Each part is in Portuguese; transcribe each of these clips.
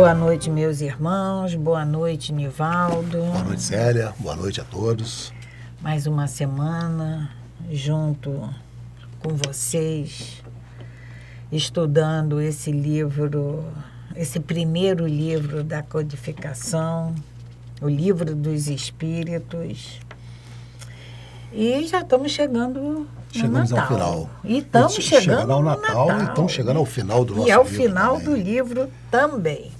Boa noite, meus irmãos. Boa noite, Nivaldo. Boa noite, Célia. Boa noite a todos. Mais uma semana junto com vocês, estudando esse livro, esse primeiro livro da codificação, o Livro dos Espíritos. E já estamos chegando Chegamos no ao Natal. final. E estamos chegando ao no Natal. E estamos chegando ao final do nosso livro. E ao final também. do livro também.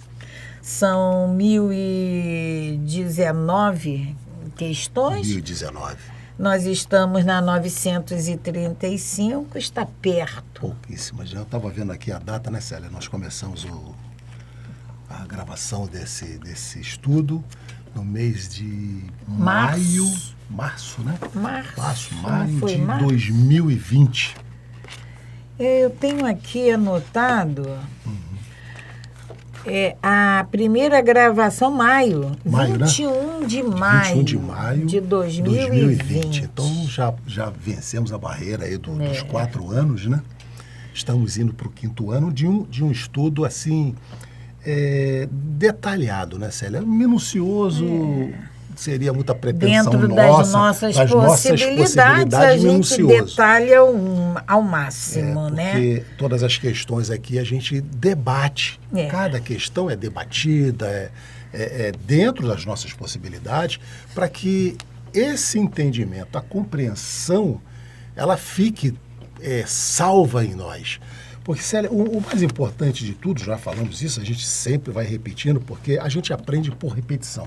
São 1019 questões. 1019. Nós estamos na 935, está perto. Pouquíssimas. Já estava vendo aqui a data, né, Célia? Nós começamos a gravação desse estudo no mês de março, né? Maio Foi de março? 2020. Eu tenho aqui anotado a primeira gravação, maio, Maio, 21 de maio, 21 de maio de 2020. Então já vencemos a barreira aí dos 4 anos, né? Estamos indo para o 5º ano de um estudo assim detalhado, né, Célia? Minucioso. Seria muita pretensão Dentro das nossas possibilidades, a gente detalha ao máximo, né? Porque todas as questões aqui a gente debate. Cada questão é debatida, dentro das nossas possibilidades, para que esse entendimento, a compreensão, ela fique salva em nós. Porque, Célia, o mais importante de tudo, já falamos isso, a gente sempre vai repetindo, porque a gente aprende por repetição.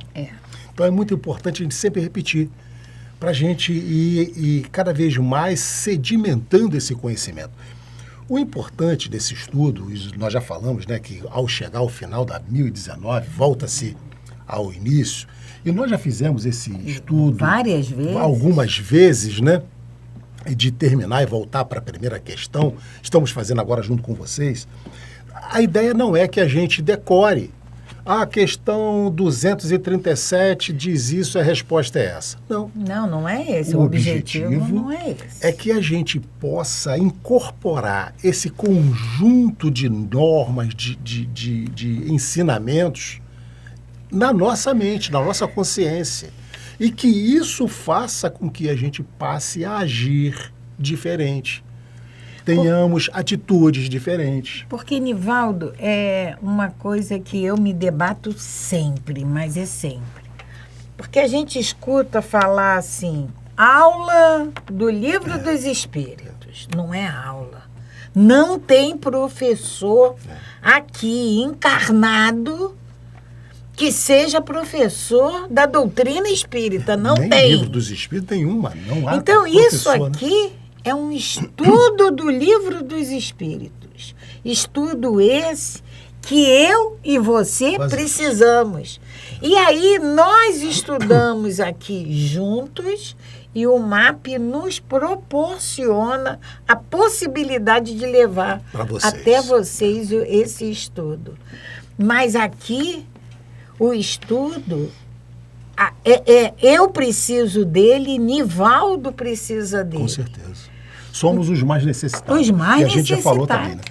Então é muito importante a gente sempre repetir, para a gente ir cada vez mais sedimentando esse conhecimento. O importante desse estudo, nós já falamos, né, que ao chegar ao final da 1019, volta-se ao início, e nós já fizemos esse estudo várias vezes, algumas vezes, né? De terminar e voltar para a primeira questão, estamos fazendo agora junto com vocês. A ideia não é que a gente decore. A questão 237 diz isso, a resposta é essa. Não. Não é esse. O objetivo não é esse. É que a gente possa incorporar esse conjunto de normas, de ensinamentos na nossa mente, na nossa consciência. E que isso faça com que a gente passe a agir diferente. Tenhamos atitudes diferentes. Porque, Nivaldo, é uma coisa que eu me debato sempre, mas é sempre. Porque a gente escuta falar assim, aula do Livro dos Espíritos. Não é aula. Não tem professor aqui encarnado que seja professor da doutrina espírita. Não Nem tem. Livro dos Espíritos nenhuma. Não há então, isso né? aqui é um estudo do Livro dos Espíritos. Estudo esse que eu e você precisamos. E aí, nós estudamos aqui juntos e o MAP nos proporciona a possibilidade de levar até vocês esse estudo. Mas aqui, o estudo, eu preciso dele, Nivaldo precisa dele. Com certeza. Somos os mais necessitados. Os mais necessitados. E a gente já falou também, né?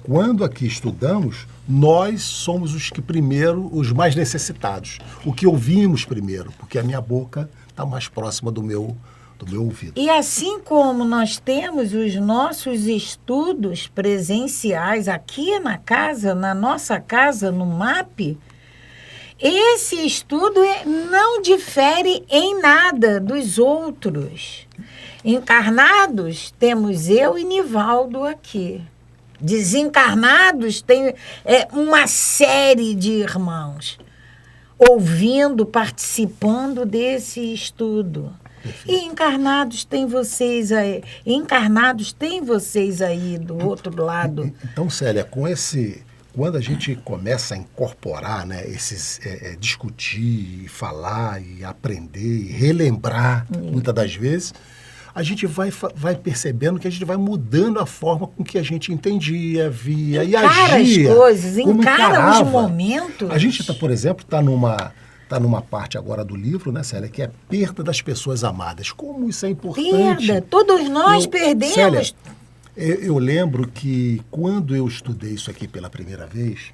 Quando aqui estudamos, nós somos os mais necessitados. O que ouvimos primeiro, porque a minha boca está mais próxima do meu ouvido. E assim como nós temos os nossos estudos presenciais aqui na casa, na nossa casa, no MAP, esse estudo não difere em nada dos outros. Encarnados, temos eu e Nivaldo aqui. Desencarnados, tem uma série de irmãos ouvindo, participando desse estudo. E encarnados tem vocês aí. Do outro lado. Então, Célia, quando a gente começa a incorporar, né, discutir, falar e aprender, e relembrar, muitas das vezes, a gente vai percebendo que a gente vai mudando a forma com que a gente entendia, via e agia. As coisas, encara os momentos. A gente, por exemplo, está numa parte agora do livro, né, Célia, que é perda das pessoas amadas. Como isso é importante. Perda, todos nós perdemos. Célia, eu lembro que quando eu estudei isso aqui pela primeira vez,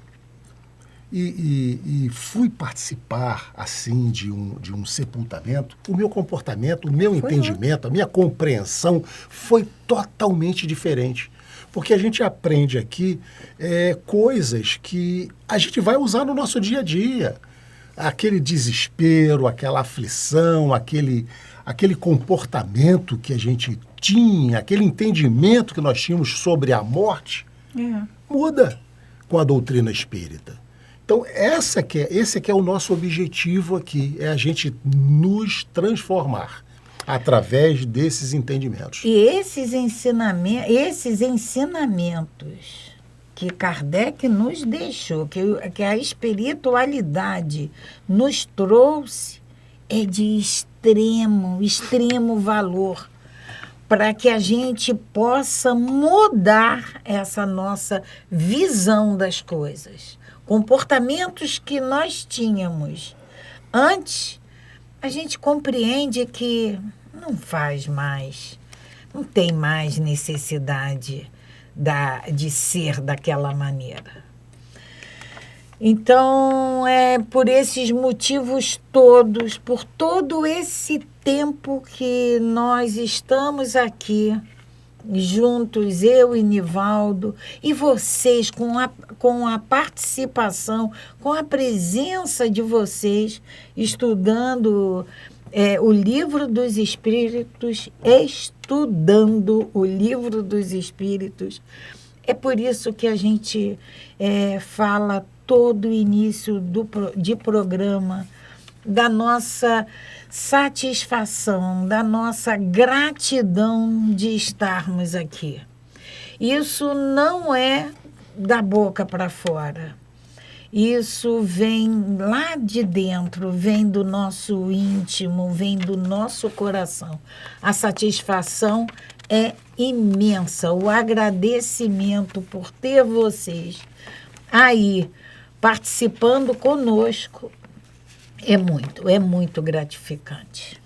e fui participar, assim, de um sepultamento, o meu comportamento, o meu entendimento, a minha compreensão foi totalmente diferente. Porque a gente aprende aqui coisas que a gente vai usar no nosso dia a dia. Aquele desespero, aquela aflição, aquele comportamento que a gente tinha, aquele entendimento que nós tínhamos sobre a morte, muda com a doutrina espírita. Então, esse que é o nosso objetivo aqui, é a gente nos transformar através desses entendimentos. E esses ensinamentos que Kardec nos deixou, que a espiritualidade nos trouxe, é de extremo valor, para que a gente possa mudar essa nossa visão das coisas. Comportamentos que nós tínhamos antes, a gente compreende que não faz mais, não tem mais necessidade de ser daquela maneira. Então, por esses motivos todos, por todo esse tempo que nós estamos aqui, juntos, eu e Nivaldo, e vocês, com a participação, com a presença de vocês, estudando o Livro dos Espíritos, é por isso que a gente fala todo o início de programa, da nossa satisfação, da nossa gratidão de estarmos aqui. Isso não é da boca para fora. Isso vem lá de dentro, vem do nosso íntimo, vem do nosso coração. A satisfação é imensa. O agradecimento por ter vocês aí participando conosco é muito gratificante.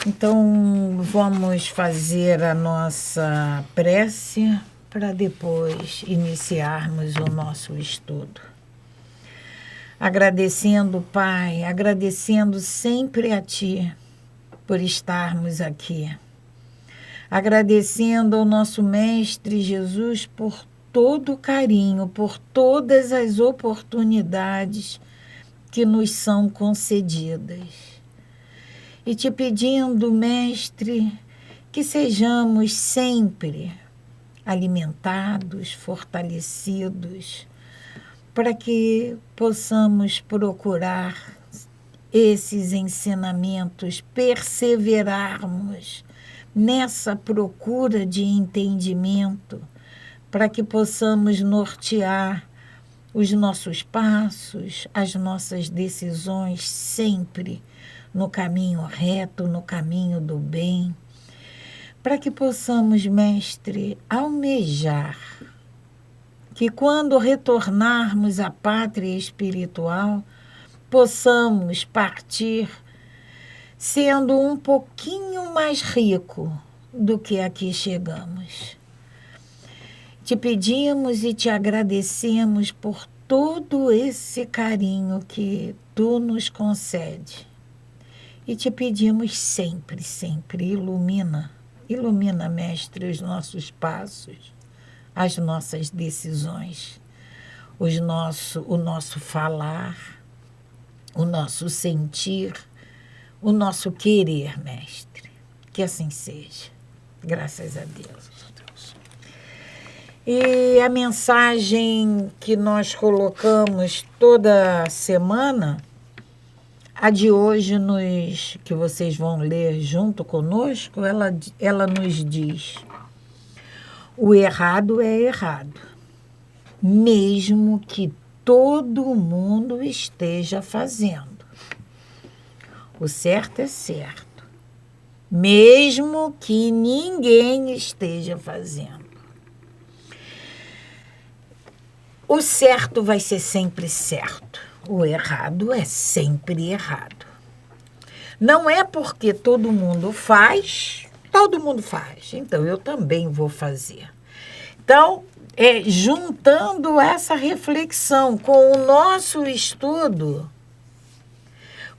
Então, vamos fazer a nossa prece para depois iniciarmos o nosso estudo. Agradecendo, Pai, agradecendo sempre a Ti por estarmos aqui. Agradecendo ao nosso Mestre Jesus por todo o carinho, por todas as oportunidades que nos são concedidas. E te pedindo, Mestre, que sejamos sempre alimentados, fortalecidos, para que possamos procurar esses ensinamentos, perseverarmos nessa procura de entendimento, para que possamos nortear os nossos passos, as nossas decisões sempre no caminho reto, no caminho do bem, para que possamos, Mestre, almejar que quando retornarmos à pátria espiritual, possamos partir sendo um pouquinho mais rico do que aqui chegamos. Te pedimos e te agradecemos por todo esse carinho que tu nos concede. E te pedimos sempre, ilumina, Mestre, os nossos passos, as nossas decisões, o nosso falar, o nosso sentir, o nosso querer, Mestre. Que assim seja. Graças a Deus. E a mensagem que nós colocamos toda semana, a de hoje, que vocês vão ler junto conosco, ela nos diz: o errado é errado, mesmo que todo mundo esteja fazendo. O certo é certo, mesmo que ninguém esteja fazendo. O certo vai ser sempre certo. O errado é sempre errado. Não é porque todo mundo faz, então eu também vou fazer. Então, juntando essa reflexão com o nosso estudo,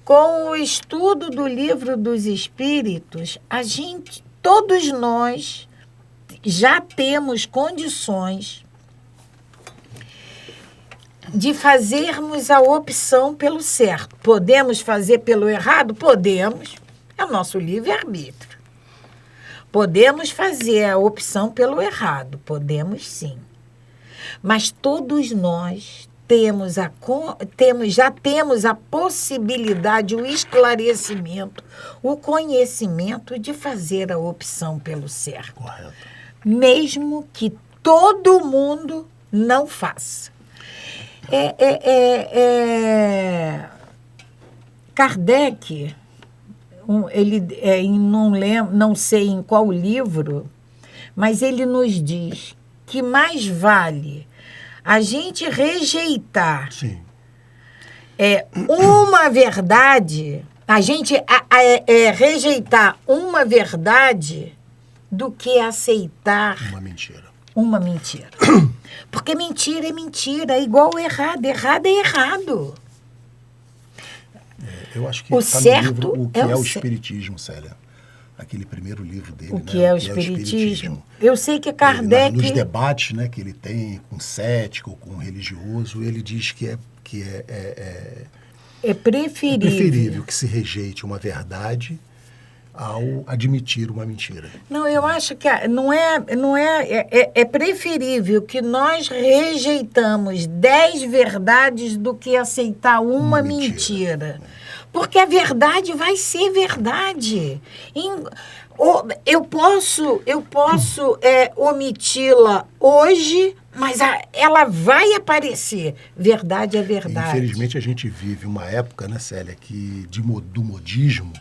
com o estudo do Livro dos Espíritos, todos nós já temos condições de fazermos a opção pelo certo. Podemos fazer pelo errado? Podemos. É o nosso livre-arbítrio. Podemos fazer a opção pelo errado? Podemos sim. Mas todos nós já temos a possibilidade, o esclarecimento, o conhecimento de fazer a opção pelo certo. Correto. Mesmo que todo mundo não faça. Kardec, não sei em qual livro, mas ele nos diz que mais vale a gente rejeitar uma verdade, a gente rejeitar uma verdade do que aceitar uma mentira. Porque mentira é mentira, é igual errado. Errado é errado. Eu acho que está no livro O que é o Espiritismo, Célia. Aquele primeiro livro dele. O que é o Espiritismo? Eu sei que Kardec... Nos debates, né, que ele tem com cético, com religioso, ele diz que é preferível que se rejeite uma verdade ao admitir uma mentira. Não, eu acho que é preferível que nós rejeitamos 10 verdades do que aceitar uma mentira. Porque a verdade vai ser verdade. Eu posso omiti-la hoje, mas ela vai aparecer. Verdade é verdade. Infelizmente, a gente vive uma época, né, Célia, do modismo,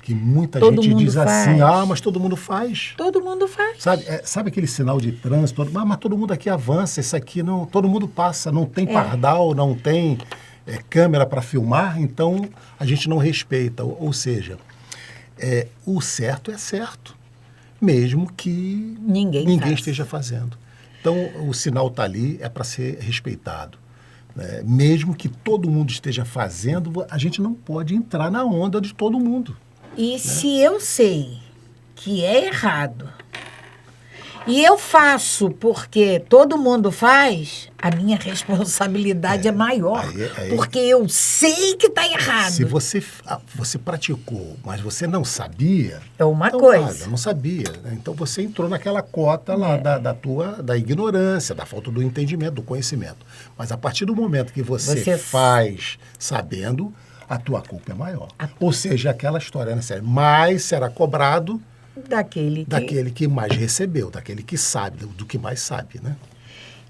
que muita gente diz assim, mas todo mundo faz. Todo mundo faz. Sabe aquele sinal de trânsito? Mas todo mundo aqui avança, isso aqui não... Todo mundo passa, não tem pardal, não tem câmera para filmar, então a gente não respeita. Ou seja, o certo é certo, mesmo que ninguém esteja fazendo. Então, o sinal está ali, é para ser respeitado. Mesmo que todo mundo esteja fazendo, a gente não pode entrar na onda de todo mundo. E se eu sei que é errado e eu faço porque todo mundo faz, a minha responsabilidade é maior. Porque eu sei que está errado. Se você praticou, mas você não sabia... É uma coisa. Eu não sabia. Né? Então, você entrou naquela cota lá da ignorância, da falta do entendimento, do conhecimento. Mas a partir do momento que você faz sabendo... a tua culpa é maior. Ou seja, aquela história, né, Célia? Mais será cobrado daquele que mais recebeu, daquele que sabe, do que mais sabe, né?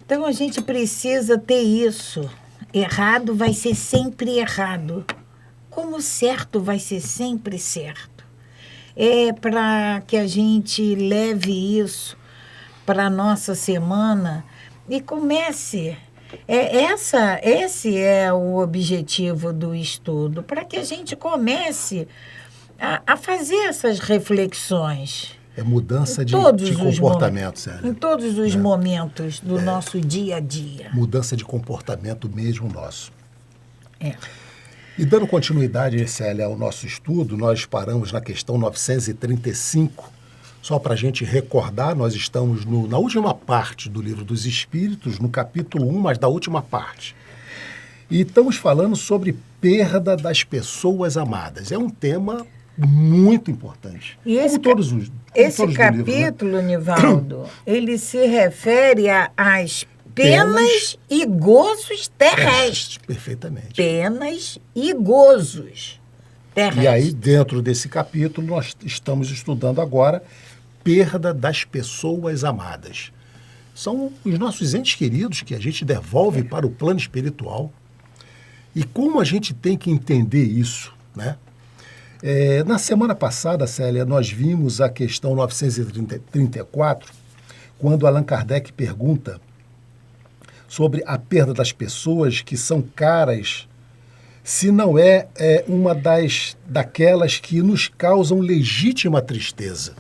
Então, a gente precisa ter isso. Errado vai ser sempre errado. Como certo vai ser sempre certo. É para que a gente leve isso para a nossa semana e comece... Esse é o objetivo do estudo, para que a gente comece a fazer essas reflexões. É mudança de comportamento, Célia. Em todos os momentos do nosso dia a dia. Mudança de comportamento mesmo nosso. E dando continuidade, Célia, ao nosso estudo, nós paramos na questão 935. Só para a gente recordar, nós estamos na última parte do Livro dos Espíritos, no capítulo 1, mas da última parte. E estamos falando sobre perda das pessoas amadas. É um tema muito importante. E esse capítulo, né? Nivaldo, ele se refere às penas e gozos terrestres. Perfeitamente. Penas e gozos terrestres. E aí, dentro desse capítulo, nós estamos estudando agora perda das pessoas amadas. São os nossos entes queridos que a gente devolve para o plano espiritual. E como a gente tem que entender isso, né? Na semana passada, Célia, nós vimos a questão 934, quando Allan Kardec pergunta sobre a perda das pessoas que são caras, se não é uma daquelas que nos causam legítima tristeza.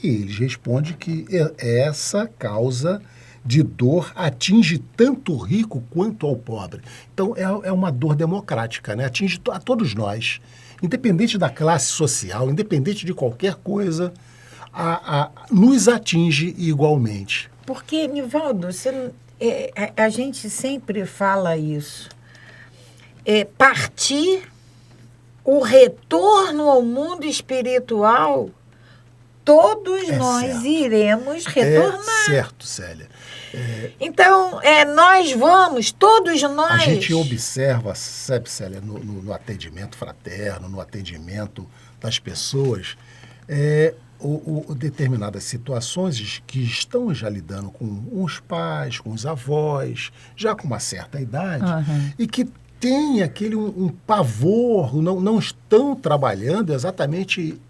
E ele responde que essa causa de dor atinge tanto o rico quanto ao pobre. Então, é uma dor democrática, né? Atinge a todos nós, independente da classe social, independente de qualquer coisa, nos atinge igualmente. Porque, Nivaldo, a gente sempre fala isso. Partir, o retorno ao mundo espiritual, todos nós certo. Iremos retornar. É certo, Célia. Então, nós vamos, todos nós. A gente observa, sabe, Célia, no atendimento fraterno, no atendimento das pessoas, determinadas situações que estão já lidando com os pais, com os avós, já com uma certa idade, e que tem aquele um pavor, não estão trabalhando exatamente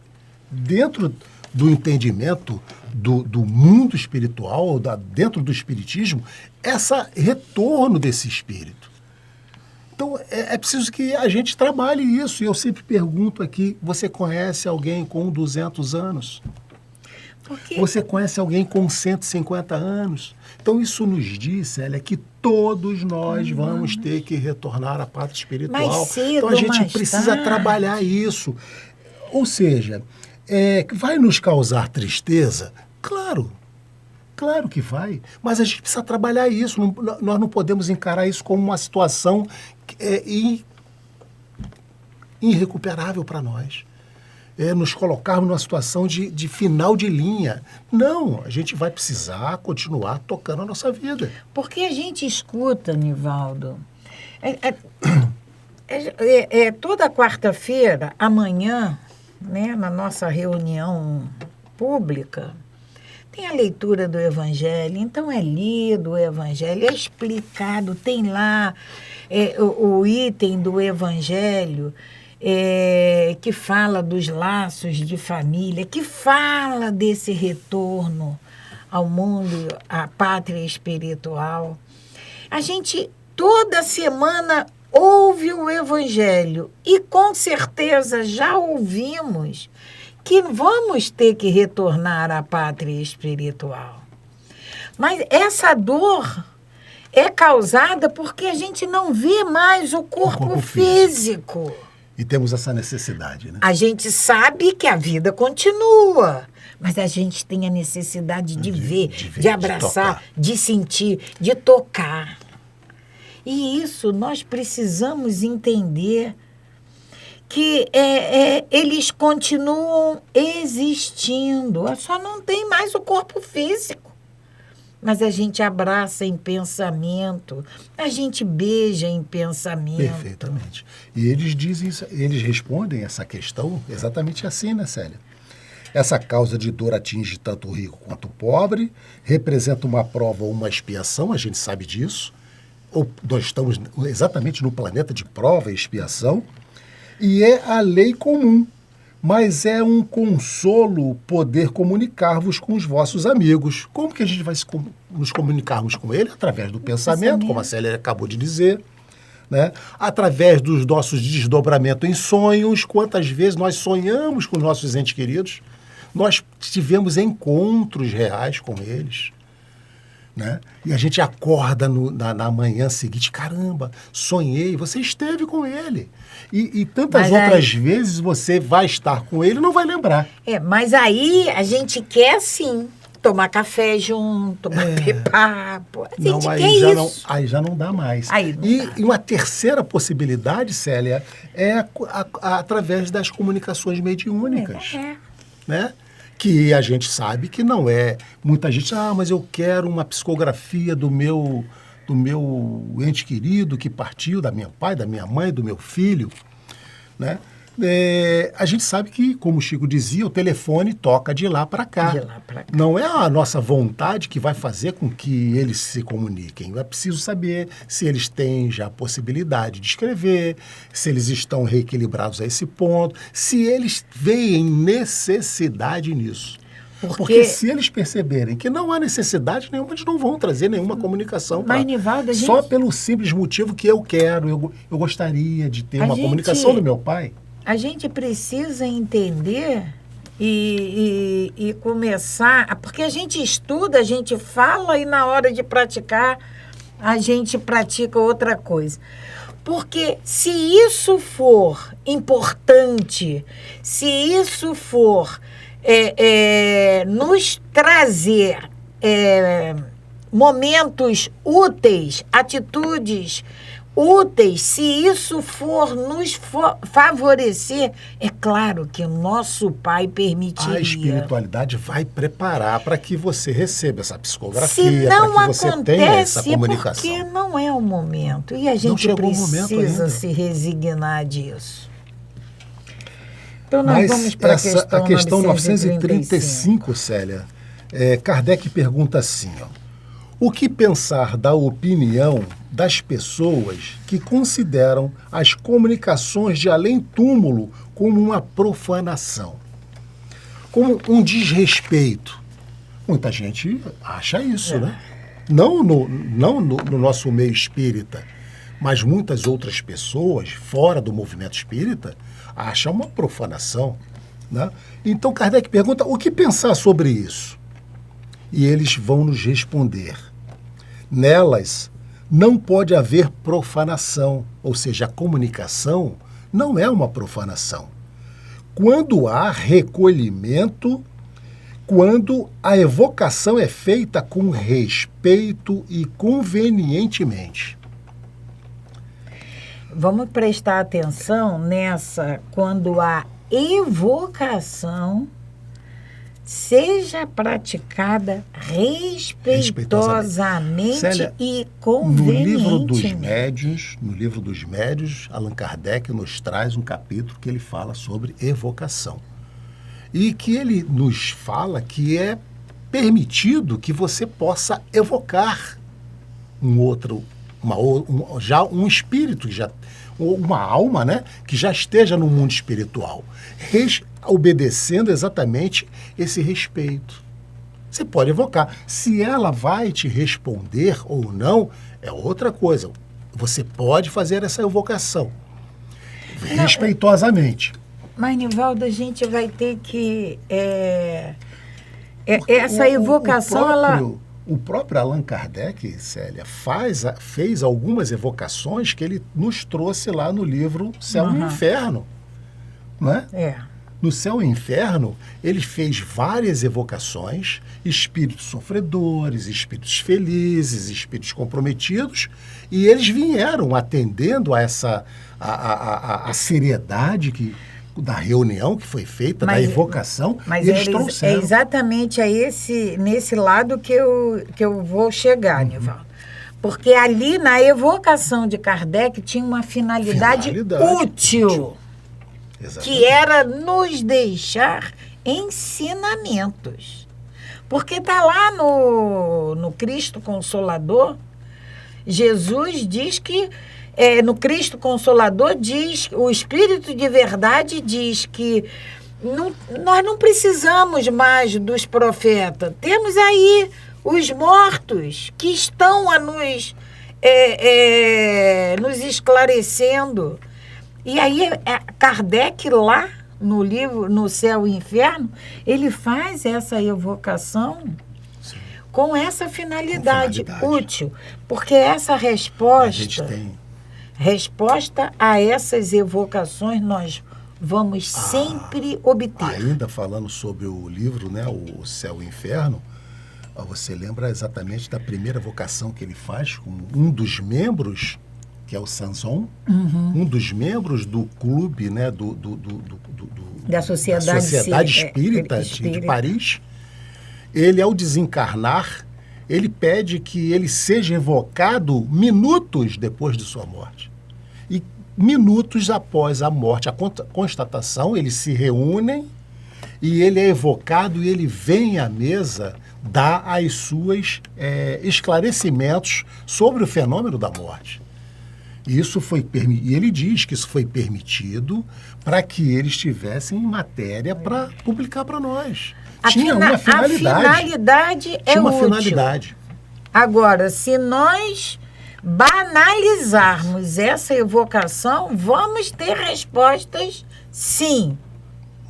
dentro do entendimento do mundo espiritual, dentro do espiritismo, esse retorno desse espírito. Então, é preciso que a gente trabalhe isso. E eu sempre pergunto aqui, você conhece alguém com 200 anos? Você conhece alguém com 150 anos? Então, isso nos diz, Célia, que todos nós vamos ter que retornar à pátria espiritual. Mais cedo, então, a gente mais precisa tarde. trabalhar isso. Ou seja, vai nos causar tristeza? Claro que vai, mas a gente precisa trabalhar isso. Nós não podemos encarar isso como uma situação irrecuperável para nós. Nos colocarmos numa situação de final de linha. Não, a gente vai precisar continuar tocando a nossa vida. Porque a gente escuta, Nivaldo, toda quarta-feira, amanhã, né, na nossa reunião pública, tem a leitura do Evangelho. Então, é lido o Evangelho, é explicado, tem lá o item do Evangelho que fala dos laços de família, que fala desse retorno ao mundo, à pátria espiritual. A gente, toda semana, ouve o Evangelho e, com certeza, já ouvimos que vamos ter que retornar à pátria espiritual. Mas essa dor é causada porque a gente não vê mais o corpo físico. E temos essa necessidade, né? A gente sabe que a vida continua, mas a gente tem a necessidade de ver, de abraçar, de sentir, de tocar. E isso nós precisamos entender que eles continuam existindo, só não tem mais o corpo físico. Mas a gente abraça em pensamento, a gente beija em pensamento. Perfeitamente. E eles dizem isso, eles respondem essa questão exatamente assim, né, Célia? Essa causa de dor atinge tanto o rico quanto o pobre, representa uma prova ou uma expiação, a gente sabe disso. Nós estamos exatamente no planeta de prova e expiação, e é a lei comum, mas é um consolo poder comunicar-vos com os vossos amigos. Como que a gente vai nos comunicarmos com ele? Através do pensamento, como a Célia acabou de dizer, né? Através dos nossos desdobramentos em sonhos. Quantas vezes nós sonhamos com nossos entes queridos? Nós tivemos encontros reais com eles, né? E a gente acorda na manhã seguinte, caramba, sonhei, você esteve com ele. E tantas outras vezes você vai estar com ele e não vai lembrar. Mas aí a gente quer, sim, tomar café junto, bater papo. A gente quer isso. Aí já não dá mais. E uma terceira possibilidade, Célia, é através das comunicações mediúnicas. Né? Que a gente sabe que não é. Muita gente, mas eu quero uma psicografia do meu ente querido que partiu, da minha pai, da minha mãe, do meu filho, né? A gente sabe que, como o Chico dizia, o telefone toca de lá para cá. Não é a nossa vontade que vai fazer com que eles se comuniquem. É preciso saber se eles têm já a possibilidade de escrever, se eles estão reequilibrados a esse ponto, se eles veem necessidade nisso. Porque se eles perceberem que não há necessidade nenhuma, eles não vão trazer nenhuma comunicação. Mas, Nivaldo, só pelo simples motivo que eu quero, eu gostaria de ter uma comunicação do meu pai. A gente precisa entender e começar... Porque a gente estuda, a gente fala e na hora de praticar, a gente pratica outra coisa. Porque se isso for importante, se isso for nos trazer momentos úteis, atitudes úteis, se isso for nos favorecer, é claro que o nosso Pai permitiria. A espiritualidade vai preparar para que você receba essa psicografia, se não para que você tenha essa comunicação. Porque não é o momento. E a gente precisa se resignar disso. Então nós vamos para a questão 935, Célia, Kardec pergunta assim, ó, o que pensar da opinião das pessoas que consideram as comunicações de além-túmulo como uma profanação, como um desrespeito? Muita gente acha isso, né? Não no nosso meio espírita, mas muitas outras pessoas fora do movimento espírita acham uma profanação, né? Então Kardec pergunta o que pensar sobre isso? E eles vão nos responder. Nelas não pode haver profanação, ou seja, a comunicação não é uma profanação. Quando há recolhimento, quando a evocação é feita com respeito e convenientemente. Vamos prestar atenção nessa, quando a evocação seja praticada respeitosamente Célia, e convenientemente. No livro dos médiuns, Allan Kardec nos traz um capítulo que ele fala sobre evocação. E que ele nos fala que é permitido que você possa evocar um espírito, uma alma, né, que já esteja no mundo espiritual, obedecendo exatamente esse respeito. Você pode evocar. Se ela vai te responder ou não, é outra coisa. Você pode fazer essa evocação respeitosamente. Mas, Nivaldo, a gente vai ter que... essa evocação, o próprio Allan Kardec, Célia, fez algumas evocações que ele nos trouxe lá no livro Céu e Inferno. Não é? No Céu e Inferno, ele fez várias evocações, espíritos sofredores, espíritos felizes, espíritos comprometidos, e eles vieram atendendo a essa a seriedade da reunião que foi feita, da evocação, mas eles trouxeram. É exatamente nesse lado que eu vou chegar, Nivaldo. Porque ali, na evocação de Kardec, tinha uma finalidade útil. Exatamente. Que era nos deixar ensinamentos. Porque está lá no Cristo Consolador, Jesus diz que, no Cristo Consolador, o Espírito de Verdade diz que nós não precisamos mais dos profetas. Temos aí os mortos que estão a nos esclarecendo. E aí, Kardec, lá no livro No Céu e Inferno, ele faz essa evocação com essa finalidade útil. Porque essa resposta a essas evocações nós vamos sempre obter. Ainda falando sobre o livro, né, O Céu e Inferno, você lembra exatamente da primeira evocação que ele faz com um dos membros, que é o Sanson, um dos membros do clube, né, da Sociedade Espírita de Paris. Ele, ao desencarnar, ele pede que ele seja evocado minutos depois de sua morte. E minutos após a morte, a constatação, eles se reúnem e ele é evocado e ele vem à mesa dar as suas esclarecimentos sobre o fenômeno da morte. Isso foi e ele diz que isso foi permitido para que eles tivessem matéria para publicar para nós. Tinha uma finalidade. A finalidade é Tinha uma útil. finalidade. Agora, se nós banalizarmos essa evocação, vamos ter respostas, sim.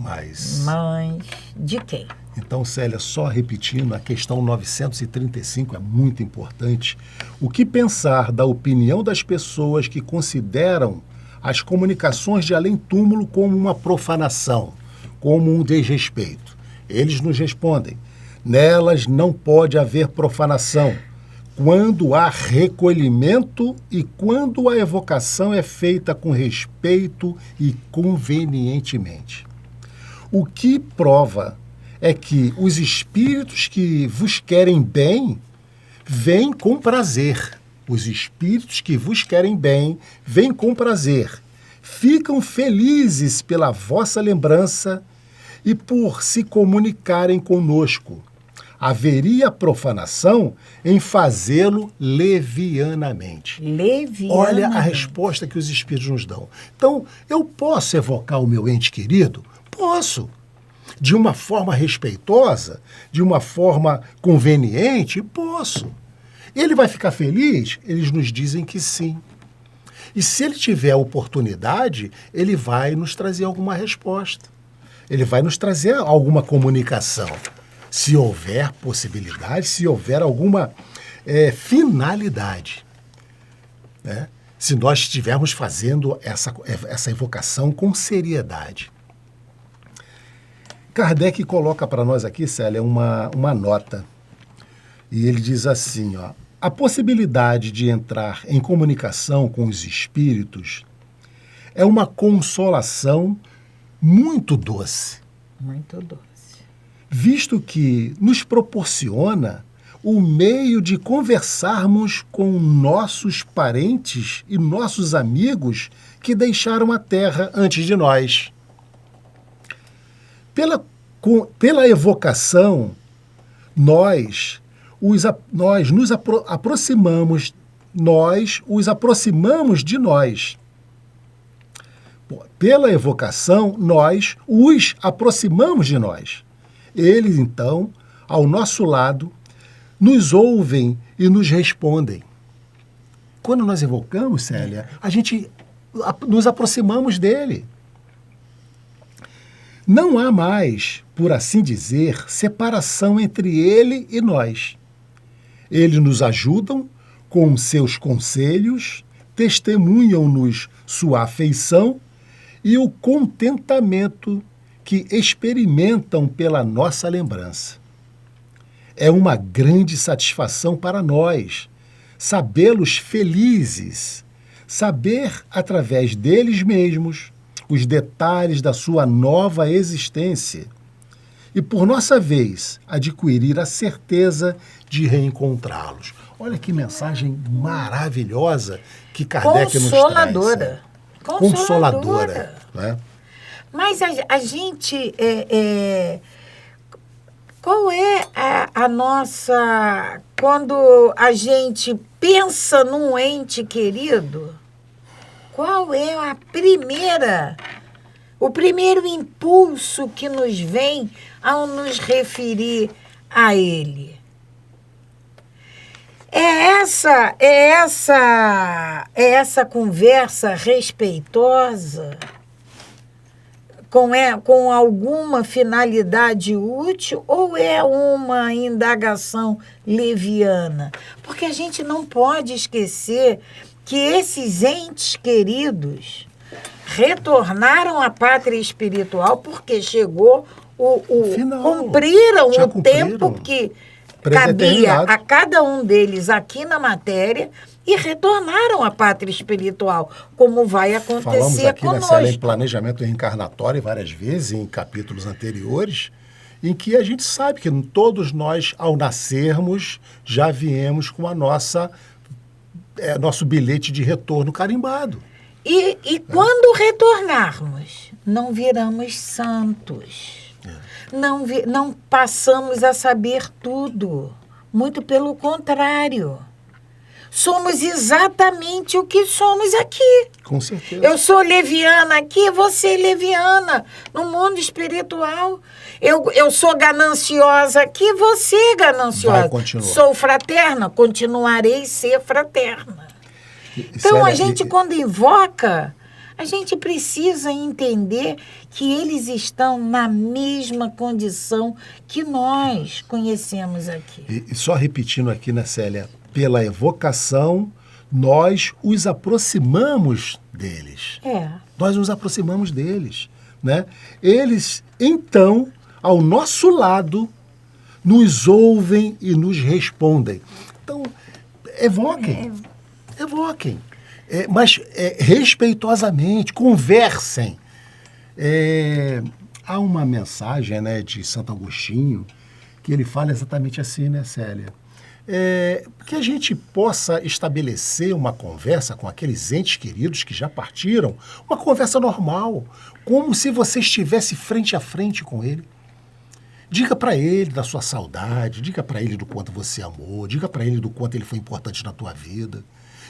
Mas de quem? Então, Célia, só repetindo, a questão 935 é muito importante. O que pensar da opinião das pessoas que consideram as comunicações de além-túmulo como uma profanação, como um desrespeito? Eles nos respondem: nelas não pode haver profanação, quando há recolhimento e quando a evocação é feita com respeito e convenientemente. O que prova é que os espíritos que vos querem bem, vêm com prazer. Os espíritos que vos querem bem, vêm com prazer. Ficam felizes pela vossa lembrança e por se comunicarem conosco. Haveria profanação em fazê-lo levianamente. Olha a resposta que os espíritos nos dão. Então, eu posso evocar o meu ente querido? Posso. De uma forma respeitosa, de uma forma conveniente? Posso. Ele vai ficar feliz? Eles nos dizem que sim. E se ele tiver a oportunidade, ele vai nos trazer alguma resposta. Ele vai nos trazer alguma comunicação. Se houver possibilidade, se houver alguma finalidade. Né? Se nós estivermos fazendo essa evocação com seriedade. Kardec coloca para nós aqui, Célia, uma nota. E ele diz assim, ó: a possibilidade de entrar em comunicação com os espíritos é uma consolação muito doce. Muito doce. Visto que nos proporciona o meio de conversarmos com nossos parentes e nossos amigos que deixaram a Terra antes de nós. Pela evocação, nós os aproximamos de nós. Pela evocação, nós os aproximamos de nós. Eles, então, ao nosso lado, nos ouvem e nos respondem. Quando nós evocamos, Célia, a gente nos aproximamos dele. Não há mais, por assim dizer, separação entre ele e nós. Eles nos ajudam com seus conselhos, testemunham-nos sua afeição e o contentamento que experimentam pela nossa lembrança. É uma grande satisfação para nós sabê-los felizes, saber através deles mesmos os detalhes da sua nova existência e, por nossa vez, adquirir a certeza de reencontrá-los. Olha que mensagem maravilhosa que Kardec nos traz. Consoladora. Né? Mas a gente... qual é a nossa... Quando a gente pensa num ente querido, qual é o primeiro impulso que nos vem ao nos referir a ele? É essa conversa respeitosa, com alguma finalidade útil, ou é uma indagação leviana? Porque a gente não pode esquecer que esses entes queridos retornaram à pátria espiritual porque chegou cumpriram o tempo que cabia a cada um deles aqui na matéria e retornaram à pátria espiritual, como vai acontecer Falamos aqui conosco. Nessa lei de planejamento reencarnatório várias vezes, em capítulos anteriores, em que a gente sabe que todos nós, ao nascermos, já viemos com a nosso bilhete de retorno carimbado. E quando retornarmos, não viramos santos. Não passamos a saber tudo. Muito pelo contrário. Somos exatamente o que somos aqui. Com certeza. Eu sou leviana aqui, você é leviana no mundo espiritual. Eu sou gananciosa aqui, você é gananciosa. Vai continuar. Sou fraterna, continuarei ser fraterna. Então, a gente, quando invoca, A gente precisa entender que eles estão na mesma condição que nós conhecemos aqui. E só repetindo aqui, né, Célia? Pela evocação, nós os aproximamos deles. Nós nos aproximamos deles, né? Eles, então, ao nosso lado, nos ouvem e nos respondem. Então, evoquem. Mas respeitosamente, conversem. Há uma mensagem, né, de Santo Agostinho que ele fala exatamente assim, né, Célia? Que a gente possa estabelecer uma conversa com aqueles entes queridos que já partiram, uma conversa normal, como se você estivesse frente a frente com ele. Diga para ele da sua saudade, diga para ele do quanto você amou, diga para ele do quanto ele foi importante na tua vida,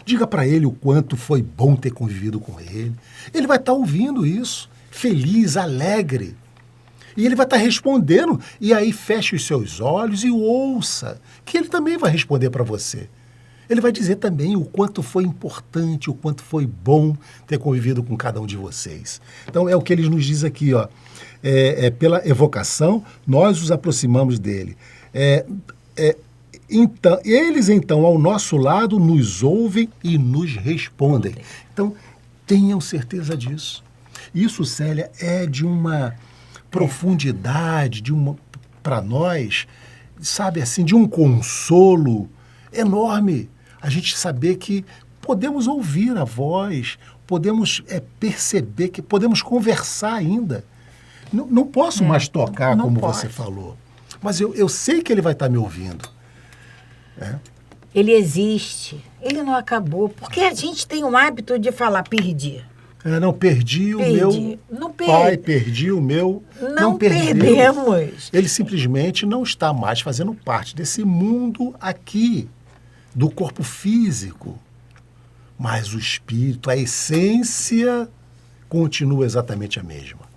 diga para ele o quanto foi bom ter convivido com ele. Ele vai estar ouvindo isso, feliz, alegre. E ele vai estar respondendo, e aí feche os seus olhos e o ouça, que ele também vai responder para você. Ele vai dizer também o quanto foi importante, o quanto foi bom ter convivido com cada um de vocês. Então é o que ele nos diz aqui, ó. Pela evocação, nós os aproximamos dele. Então, eles, então, ao nosso lado, nos ouvem e nos respondem. Então, tenham certeza disso. Isso, Célia, é de uma profundidade, para nós, sabe assim, de um consolo enorme. A gente saber que podemos ouvir a voz, podemos perceber, que podemos conversar ainda. Não posso mais tocar, como você falou, mas eu sei que ele vai estar me ouvindo. Ele existe, ele não acabou, porque a gente tem o hábito de falar perdi. Não perdi o meu pai, perdi o meu... Não perdemos. Ele simplesmente não está mais fazendo parte desse mundo aqui, do corpo físico. Mas o espírito, a essência, continua exatamente a mesma.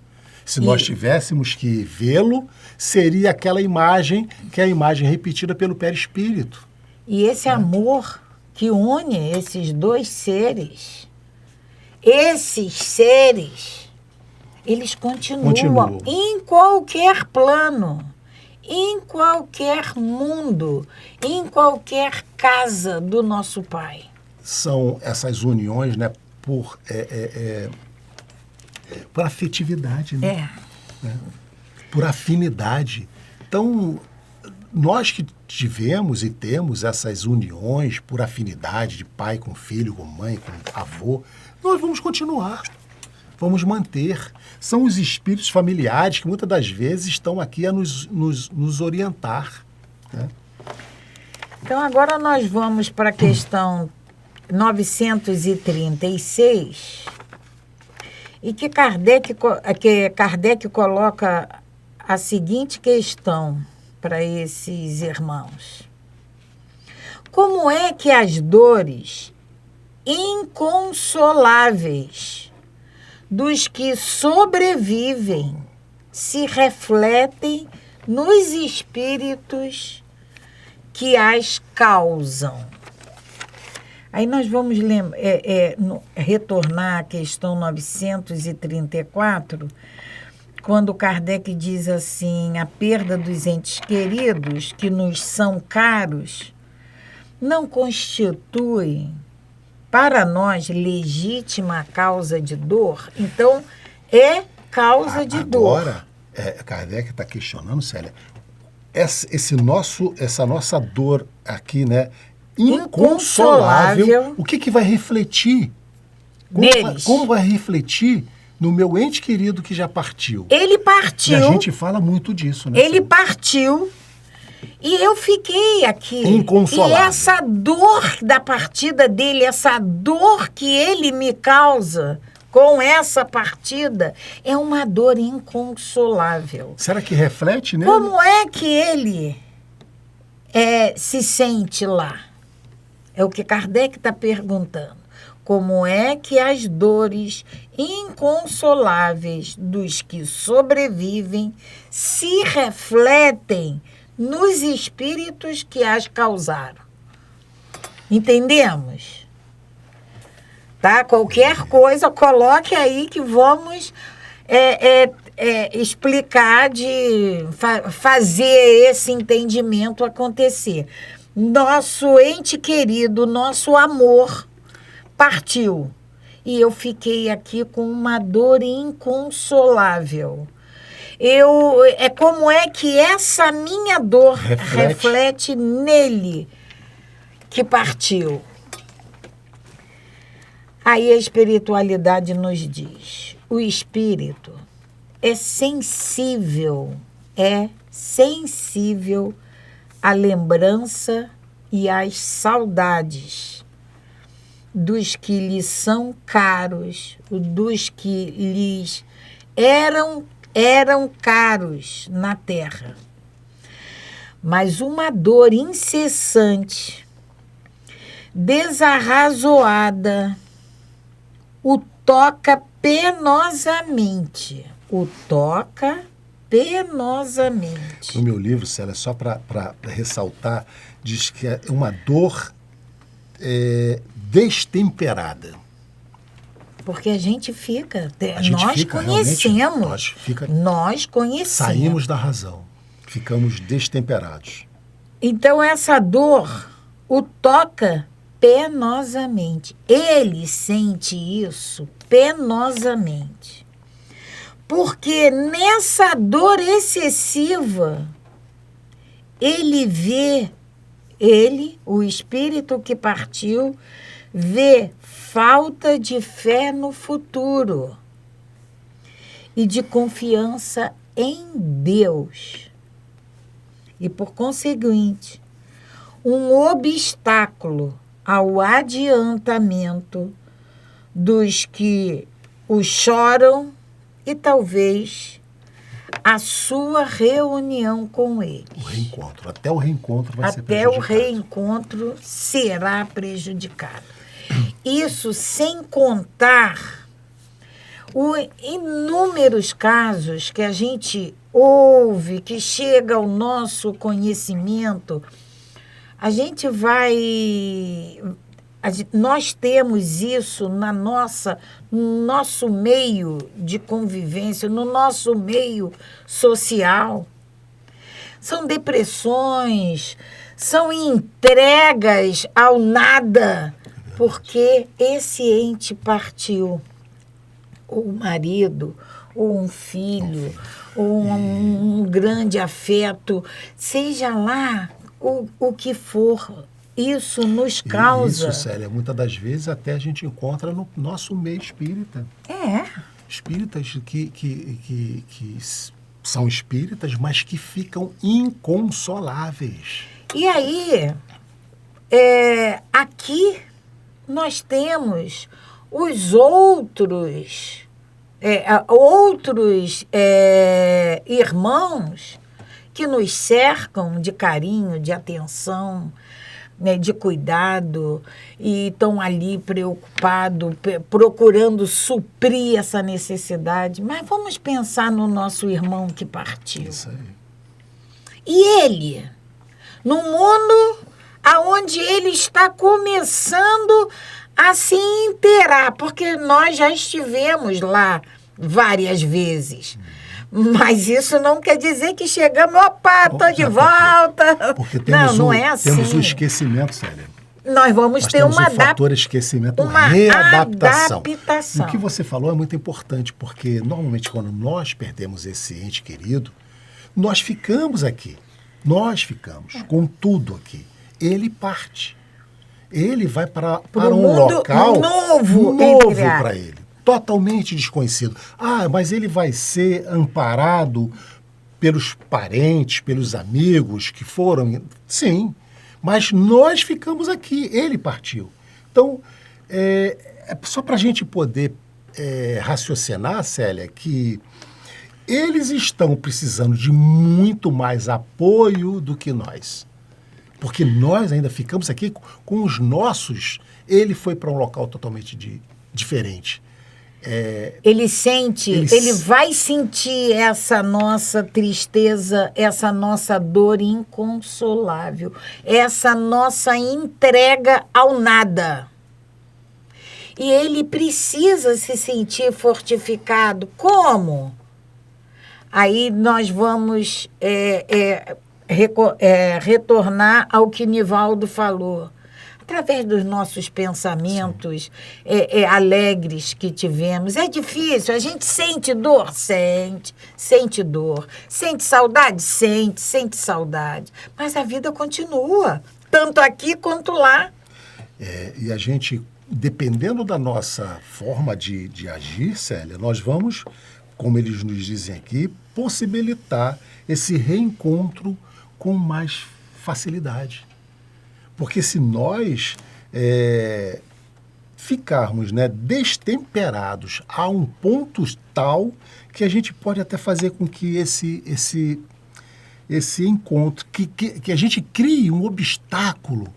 Se nós tivéssemos que vê-lo, seria aquela imagem, que é a imagem repetida pelo perispírito. E esse amor que une esses dois seres, eles continuam em qualquer plano, em qualquer mundo, em qualquer casa do nosso Pai. São essas uniões, né, por afetividade, né? Por afinidade. Então, nós que tivemos e temos essas uniões por afinidade de pai com filho, com mãe, com avô, nós vamos continuar, vamos manter. São os espíritos familiares que muitas das vezes estão aqui a nos orientar, né? Então, agora nós vamos para a questão 936, e que Kardec coloca a seguinte questão para esses irmãos. Como é que as dores inconsoláveis dos que sobrevivem se refletem nos espíritos que as causam? Aí nós vamos retornar à questão 934, quando Kardec diz assim: a perda dos entes queridos que nos são caros não constitui para nós legítima causa de dor. Então, é causa de dor. Agora, Kardec está questionando, Célia, essa nossa dor aqui, né, inconsolável, o que vai refletir? Como vai refletir no meu ente querido que já partiu? Ele partiu. E a gente fala muito disso, né? Ele partiu e eu fiquei aqui. Inconsolável. E essa dor da partida dele, essa dor que ele me causa com essa partida, é uma dor inconsolável. Será que reflete, né? Como é que ele se sente lá? É o que Kardec está perguntando. Como é que as dores inconsoláveis dos que sobrevivem se refletem nos espíritos que as causaram? Entendemos? tá? Qualquer coisa, coloque aí que vamos explicar, fazer esse entendimento acontecer. Nosso ente querido, nosso amor, partiu. E eu fiquei aqui com uma dor inconsolável. Como é que essa minha dor reflete nele que partiu? Aí a espiritualidade nos diz, o espírito é sensível à lembrança e às saudades dos que lhe são caros, dos que lhes eram caros na terra. Mas uma dor incessante, desarrazoada, o toca penosamente. No meu livro, Célia, só para ressaltar, diz que é uma dor destemperada. Porque a gente fica, nós conhecemos. Nós conhecemos. Saímos da razão, ficamos destemperados. Então essa dor o toca penosamente. Ele sente isso penosamente. Porque nessa dor excessiva, o espírito que partiu, vê falta de fé no futuro e de confiança em Deus. E, por conseguinte, um obstáculo ao adiantamento dos que o choram e talvez a sua reunião com eles. O reencontro. Até o reencontro vai ser prejudicado. Até o reencontro será prejudicado. Isso sem contar os inúmeros casos que a gente ouve, que chega ao nosso conhecimento. Nós temos isso no nosso meio de convivência, no nosso meio social. São depressões, são entregas ao nada, porque esse ente partiu. Ou o marido, ou um filho, ou um grande afeto, seja lá o que for. Isso nos causa... Isso, Célia, muitas das vezes até a gente encontra no nosso meio espírita. Espíritas que são espíritas, mas que ficam inconsoláveis. E aí, aqui nós temos os outros irmãos que nos cercam de carinho, de atenção, né, de cuidado, e estão ali preocupados, procurando suprir essa necessidade. Mas vamos pensar no nosso irmão que partiu. Isso aí. E ele, no mundo aonde ele está começando a se inteirar, porque nós já estivemos lá várias vezes. Mas isso não quer dizer que chegamos, opa, estou de volta. Porque não é assim. Temos o esquecimento, Célia. Nós vamos ter uma fator esquecimento, uma readaptação. O que você falou é muito importante, porque normalmente quando nós perdemos esse ente querido, nós ficamos aqui. Nós ficamos com tudo aqui. Ele parte. Ele vai para um local novo para ele. Totalmente desconhecido. Mas ele vai ser amparado pelos parentes, pelos amigos que foram... Sim, mas nós ficamos aqui, ele partiu. Então, só para a gente poder raciocinar, Célia, que eles estão precisando de muito mais apoio do que nós. Porque nós ainda ficamos aqui com os nossos. Ele foi para um local totalmente diferente. Ele vai sentir essa nossa tristeza, essa nossa dor inconsolável, essa nossa entrega ao nada. E ele precisa se sentir fortificado. Como? Aí nós vamos retornar ao que Nivaldo falou. Através dos nossos pensamentos alegres que tivemos. É difícil, a gente sente dor? Sente dor. Sente saudade? Sente saudade. Mas a vida continua, tanto aqui quanto lá. E a gente, dependendo da nossa forma de agir, Célia, nós vamos, como eles nos dizem aqui, possibilitar esse reencontro com mais facilidade. Porque se nós ficarmos, né, destemperados a um ponto tal que a gente pode até fazer com que esse encontro, que a gente crie um obstáculo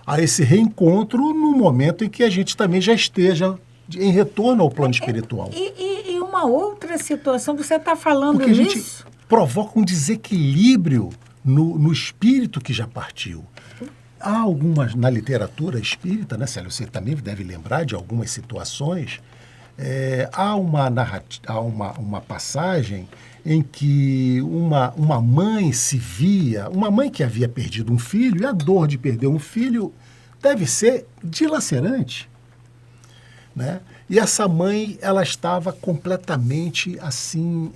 a esse reencontro no momento em que a gente também já esteja em retorno ao plano espiritual. E uma outra situação, você está falando porque nisso? A gente provoca um desequilíbrio no espírito que já partiu. Há algumas, na literatura espírita, né, Célio, você também deve lembrar de algumas situações, há uma passagem em que uma mãe se via, uma mãe que havia perdido um filho, e a dor de perder um filho deve ser dilacerante, né? E essa mãe, ela estava completamente, assim,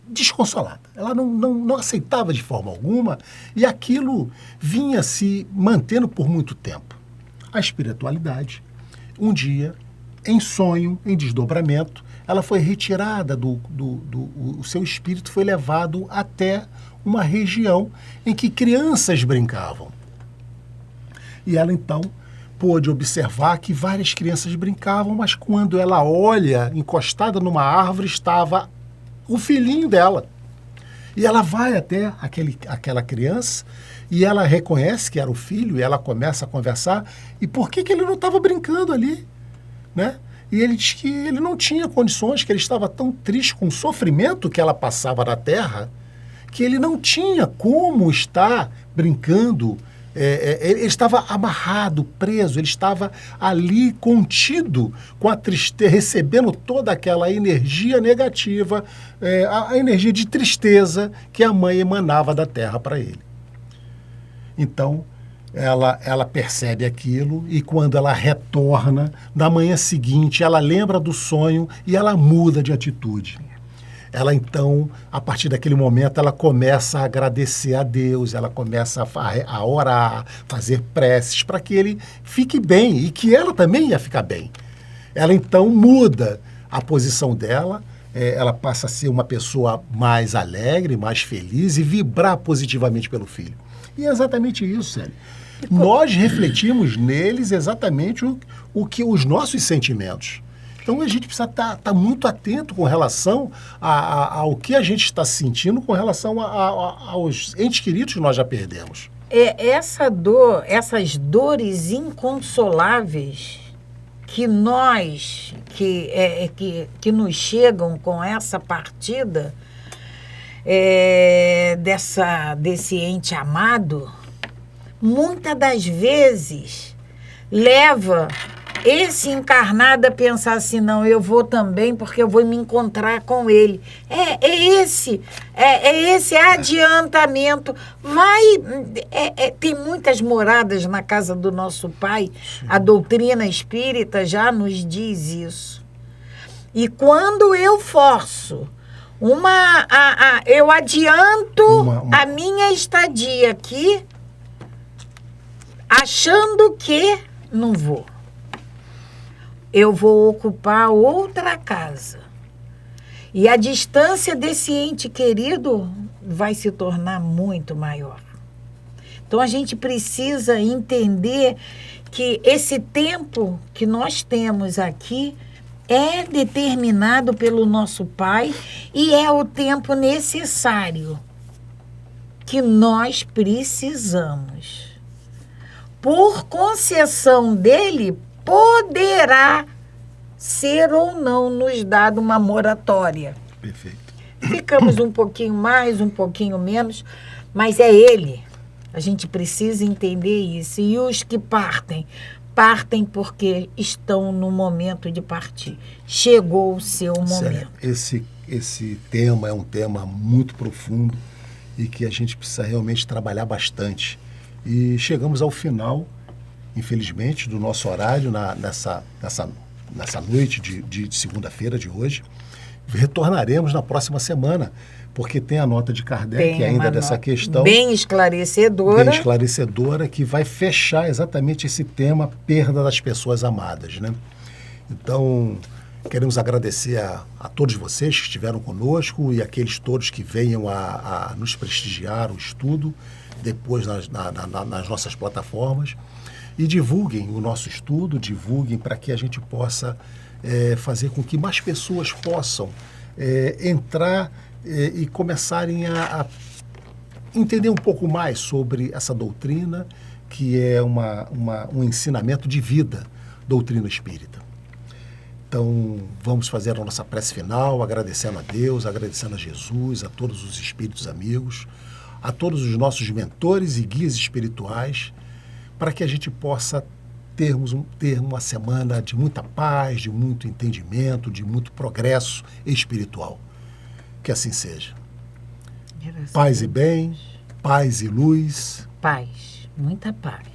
desconsolada. Ela não aceitava de forma alguma e aquilo vinha se mantendo por muito tempo. A espiritualidade, um dia, em sonho, em desdobramento, ela foi retirada o seu espírito foi levado até uma região em que crianças brincavam. E ela, então, pôde observar que várias crianças brincavam, mas quando ela olha, encostada numa árvore, estava o filhinho dela. E ela vai até aquela criança e ela reconhece que era o filho e ela começa a conversar. E por que ele não estava brincando ali? Né? E ele diz que ele não tinha condições, que ele estava tão triste com o sofrimento que ela passava na terra, que ele não tinha como estar brincando. Ele estava amarrado, preso, ele estava ali contido com a tristeza, recebendo toda aquela energia negativa, a energia de tristeza que a mãe emanava da terra para ele. Então, ela percebe aquilo e quando ela retorna, na manhã seguinte, ela lembra do sonho e ela muda de atitude. Ela, então, a partir daquele momento, ela começa a agradecer a Deus, ela começa a orar, fazer preces para que ele fique bem e que ela também ia ficar bem. Ela, então, muda a posição dela, ela passa a ser uma pessoa mais alegre, mais feliz e vibrar positivamente pelo filho. E é exatamente isso, Célio. Nós refletimos neles exatamente o que os nossos sentimentos. Então, a gente precisa estar muito atento com relação ao que a gente está sentindo com relação aos entes queridos que nós já perdemos. Essa dor, essas dores inconsoláveis que nos chegam com essa partida desse ente amado, muitas das vezes leva esse encarnado a pensar assim, não, eu vou também porque eu vou me encontrar com ele. Esse adiantamento. Tem muitas moradas na casa do nosso pai. Sim. A doutrina espírita já nos diz isso. E quando eu forço eu adianto a minha estadia aqui, achando que não vou. Eu vou ocupar outra casa. E a distância desse ente querido vai se tornar muito maior. Então, a gente precisa entender que esse tempo que nós temos aqui é determinado pelo nosso Pai e é o tempo necessário que nós precisamos. Por concessão dele, poderá ser ou não nos dado uma moratória. Perfeito. Ficamos um pouquinho mais, um pouquinho menos, mas é ele. A gente precisa entender isso. E os que partem partem porque estão no momento de partir. Chegou o seu momento. Esse tema é um tema muito profundo e que a gente precisa realmente trabalhar bastante. E chegamos ao final, infelizmente, do nosso horário nessa noite de segunda-feira de hoje. Retornaremos na próxima semana, porque tem a nota de Kardec ainda dessa questão. Bem esclarecedora. Bem esclarecedora, que vai fechar exatamente esse tema, perda das pessoas amadas, né? Então, queremos agradecer a todos vocês que estiveram conosco e aqueles todos que venham a nos prestigiar o estudo, depois nas nossas plataformas. E divulguem o nosso estudo, divulguem para que a gente possa fazer com que mais pessoas possam entrar e começarem a entender um pouco mais sobre essa doutrina, que é um ensinamento de vida, doutrina espírita. Então, vamos fazer a nossa prece final, agradecendo a Deus, agradecendo a Jesus, a todos os espíritos amigos, a todos os nossos mentores e guias espirituais, para que a gente possa ter uma semana de muita paz, de muito entendimento, de muito progresso espiritual. Que assim seja. Paz e bem, paz e luz. Paz, muita paz.